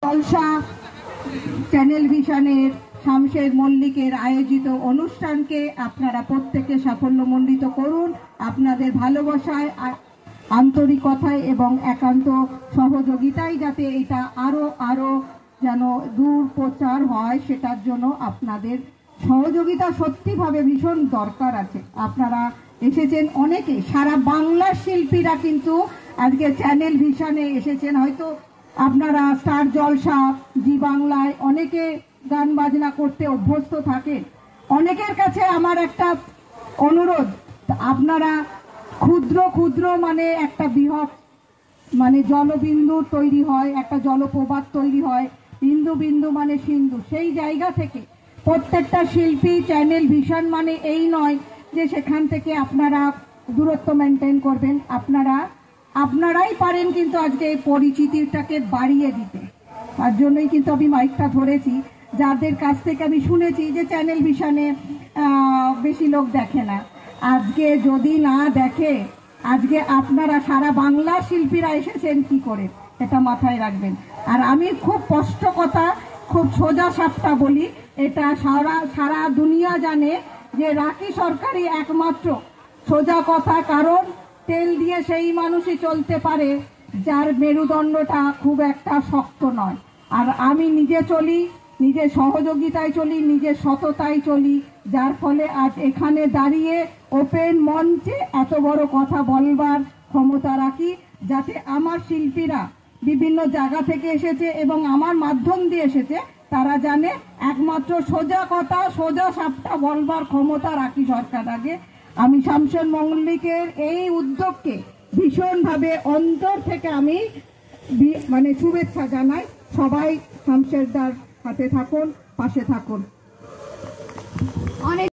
জলসা channel ভিশনের শামশের মল্লিকের আয়োজিত অনুষ্ঠানকে আপনারা প্রত্যেকে সাফল্যমণ্ডিত করুন। আপনাদের ভালোবাসায়, আন্তরিকতায় এবং একান্ত সহযোগিতায় যাতে এটা আরো যেন দূর প্রচার হয়, সেটার জন্য আপনাদের সহযোগিতা সত্যিভাবে ভীষণ দরকার আছে। আপনারা এসেছেন অনেকে, সারা বাংলার শিল্পীরা কিন্তু আজকে চ্যানেল ভিশনে এসেছেন। হয়তো আপনারা স্টার জলসা, জি বাংলায় অনেকে গান বাজনা করতে অভ্যস্ত থাকেন। অনেকের কাছে আমার একটা অনুরোধ, আপনারা ক্ষুদ্র ক্ষুদ্র মানে একটা বৃহৎ মানে জলবিন্দু তৈরি হয়, একটা জলপ্রপাত তৈরি হয়, বিন্দু বিন্দু মানে সিন্ধু। সেই জায়গা থেকে প্রত্যেকটা শিল্পী চ্যানেল ভিশন মানে এই নয় যে সেখান থেকে আপনারা দূরত্ব মেনটেন করবেন। আপনারাই পারেন কিন্তু আজকে এই পরিচিতিটাকে বাড়িয়ে দিতে। তার জন্যই কিন্তু আমি মাইকটা ধরেছি। যাদের কাছ থেকে আমি শুনেছি যে চ্যানেল ভিশনে বেশি লোক দেখে না, আজকে যদি না দেখে, আজকে আপনারা সারা বাংলার শিল্পীরা এসেছেন কি করে, এটা মাথায় রাখবেন। আর আমি খুব স্পষ্ট কথা, খুব সোজা সাপটা বলি, এটা সারা দুনিয়া জানে যে রাখি সরকারই একমাত্র সোজা কথা। কারণ তেল দিয়ে সেই মানুষই চলতে পারে যার মেরুদণ্ডটা খুব একটা শক্ত নয়। আর আমি নিজে চলি, নিজের সহযোগিতায় চলি, নিজের সততায় চলি, যার ফলে আজ এখানে দাঁড়িয়ে ওপেন মঞ্চে এত বড় কথা বলবার ক্ষমতা রাখি, যাতে আমার শিল্পীরা বিভিন্ন জায়গা থেকে এসেছে এবং আমার মাধ্যম দিয়ে এসেছে, তারা জানে একমাত্র সোজা কথা, সোজা সাপটা বলবার ক্ষমতা রাখি সরকার আগে। আমি শামশের মল্লিকের এই উদ্যোগকে ভীষণভাবে অন্তর থেকে আমি মানে শুভেচ্ছা জানাই। সবাই শামশেরদার হাতে থাকুন, পাশে থাকুন।